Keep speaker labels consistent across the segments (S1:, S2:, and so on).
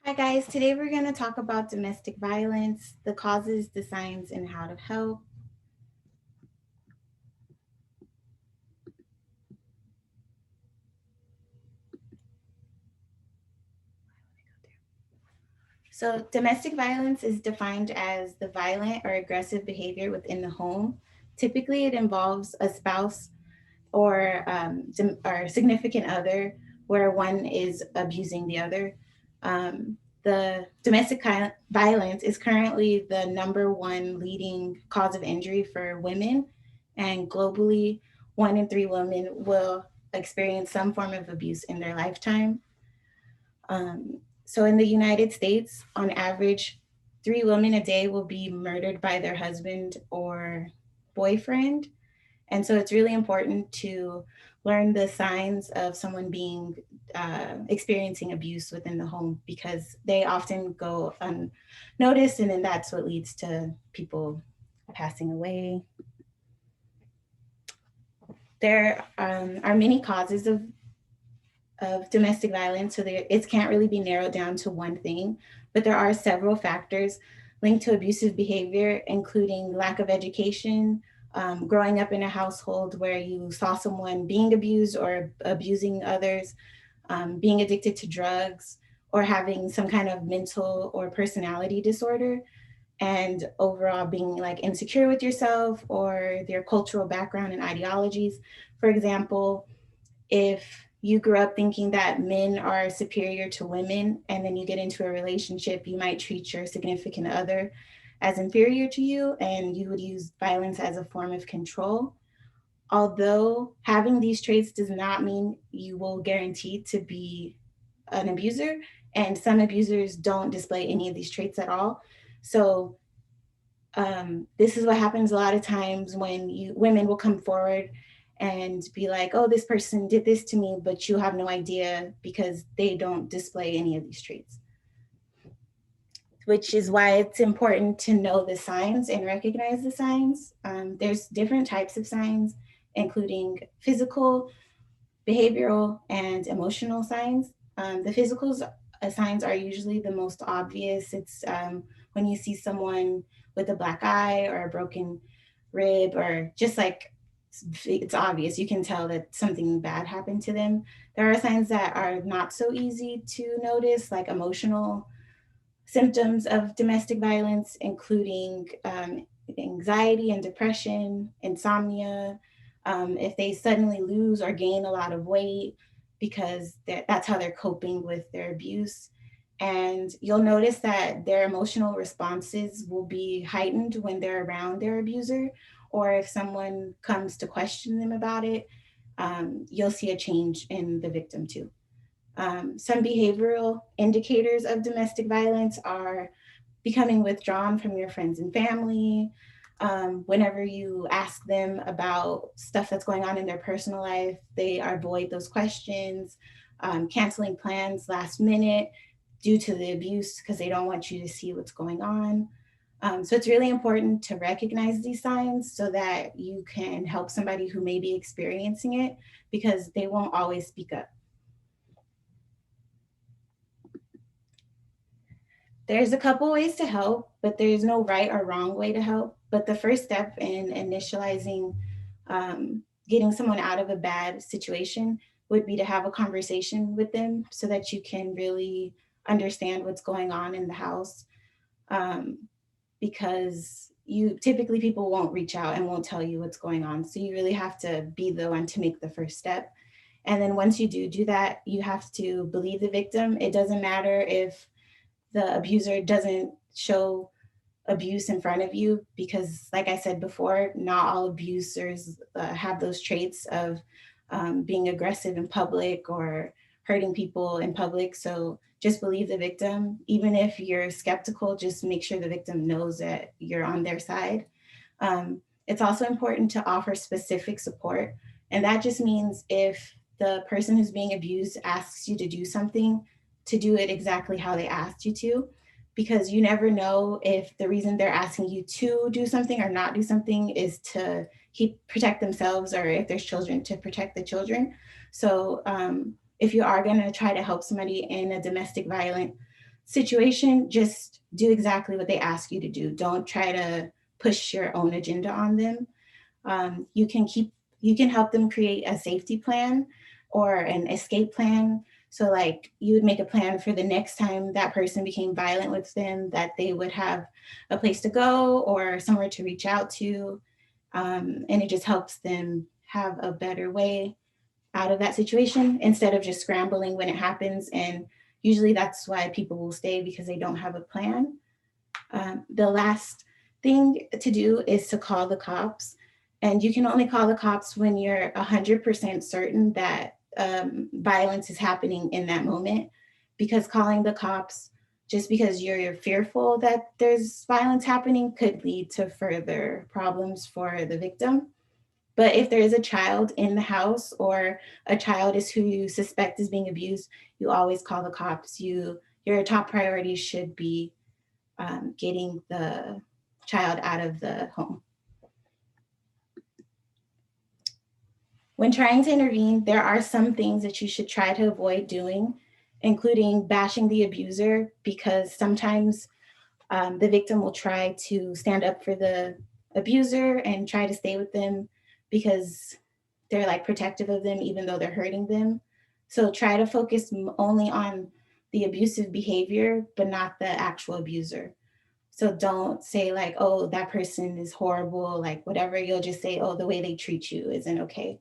S1: Hi guys, today we're going to talk about domestic violence, the causes, the signs, and how to help. So, domestic violence is defined as the violent or aggressive behavior within the home. Typically, it involves a spouse or significant other where one is abusing the other. The violence is currently the number one leading cause of injury for women, and globally, 1 in 3 women will experience some form of abuse in their lifetime. So in the United States, on average, 3 women a day will be murdered by their husband or boyfriend. And so it's really important to learn the signs of someone being experiencing abuse within the home because they often go unnoticed, and then that's what leads to people passing away. There are many causes of domestic violence, so it can't really be narrowed down to one thing, but there are several factors linked to abusive behavior, including lack of education, growing up in a household where you saw someone being abused or abusing others, being addicted to drugs, or having some kind of mental or personality disorder, and overall being like insecure with yourself or their cultural background and ideologies. For example, if you grew up thinking that men are superior to women and then you get into a relationship, you might treat your significant other as inferior to you and you would use violence as a form of control. Although having these traits does not mean you will guarantee to be an abuser, and some abusers don't display any of these traits at all. So this is what happens a lot of times when women will come forward and be like, oh, this person did this to me, but you have no idea because they don't display any of these traits, which is why it's important to know the signs and recognize the signs. There's different types of signs, including physical, behavioral, and emotional signs. The physical signs are usually the most obvious. It's when you see someone with a black eye or a broken rib, or just like it's obvious, you can tell that something bad happened to them. There are signs that are not so easy to notice, like emotional symptoms of domestic violence, including anxiety and depression, insomnia, if they suddenly lose or gain a lot of weight because that's how they're coping with their abuse. And you'll notice that their emotional responses will be heightened when they're around their abuser, or if someone comes to question them about it, you'll see a change in the victim too. Some behavioral indicators of domestic violence are becoming withdrawn from your friends and family. Whenever you ask them about stuff that's going on in their personal life, they avoid those questions, canceling plans last minute due to the abuse because they don't want you to see what's going on. So it's really important to recognize these signs so that you can help somebody who may be experiencing it because they won't always speak up. There's a couple ways to help, but there's no right or wrong way to help. But the first step in initializing getting someone out of a bad situation would be to have a conversation with them so that you can really understand what's going on in the house. Um, because you typically people won't reach out and won't tell you what's going on. So you really have to be the one to make the first step. And then once you do that, you have to believe the victim. It doesn't matter if the abuser doesn't show abuse in front of you because, like I said before, not all abusers have those traits of being aggressive in public or hurting people in public. So just believe the victim. Even if you're skeptical, just make sure the victim knows that you're on their side. It's also important to offer specific support. And that just means if the person who's being abused asks you to do something, to do it exactly how they asked you to, because you never know if the reason they're asking you to do something or not do something is to protect themselves, or if there's children, to protect the children. So if you are going to try to help somebody in a domestic violent situation, just do exactly what they ask you to do. Don't try to push your own agenda on them. You can help them create a safety plan or an escape plan. So like you would make a plan for the next time that person became violent with them, that they would have a place to go or somewhere to reach out to. And it just helps them have a better way out of that situation instead of just scrambling when it happens. And usually that's why people will stay, because they don't have a plan. The last thing to do is to call the cops. And you can only call the cops when you're 100% certain that violence is happening in that moment. Because calling the cops just because you're fearful that there's violence happening could lead to further problems for the victim. But if there is a child in the house or a child is who you suspect is being abused, you always call the cops. Your top priority should be getting the child out of the home. When trying to intervene, there are some things that you should try to avoid doing, including bashing the abuser, because sometimes the victim will try to stand up for the abuser and try to stay with them because they're like protective of them, even though they're hurting them. So try to focus only on the abusive behavior, but not the actual abuser. So don't say like, oh, that person is horrible, like whatever. You'll just say, oh, the way they treat you isn't okay.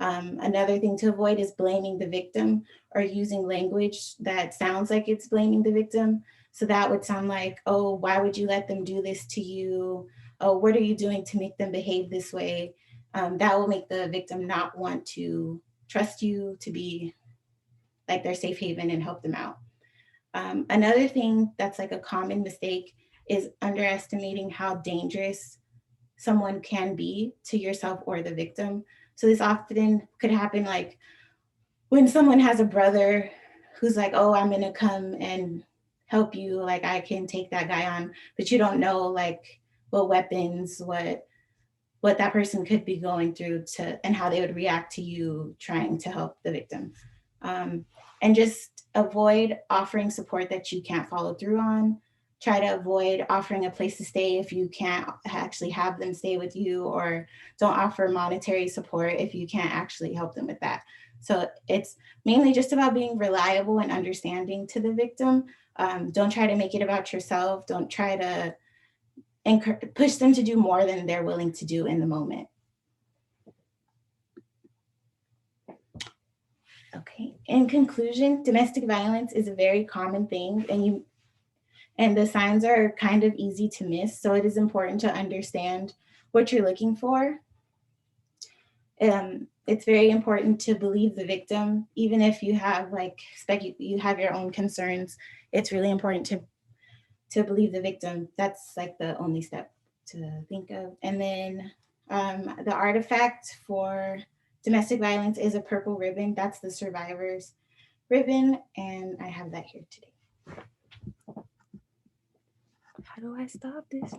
S1: Another thing to avoid is blaming the victim or using language that sounds like it's blaming the victim. So that would sound like, oh, why would you let them do this to you? Oh, what are you doing to make them behave this way? That will make the victim not want to trust you to be like their safe haven and help them out. Another thing that's like a common mistake is underestimating how dangerous someone can be to yourself or the victim. So this often could happen like when someone has a brother who's like, oh, I'm gonna come and help you, like I can take that guy on, but you don't know like what weapons, what that person could be going through to and how they would react to you trying to help the victim. And just avoid offering support that you can't follow through on. Try to avoid offering a place to stay if you can't actually have them stay with you, or don't offer monetary support if you can't actually help them with that. So it's mainly just about being reliable and understanding to the victim. Don't try to make it about yourself. Don't try to push them to do more than they're willing to do in the moment. Okay. In conclusion, domestic violence is a very common thing, and the signs are kind of easy to miss. So it is important to understand what you're looking for. It's very important to believe the victim, even if you have like you have your own concerns. It's really important to believe the victim. That's like the only step to think of. And then the artifact for domestic violence is a purple ribbon. That's the survivor's ribbon, and I have that here today. How do I stop this?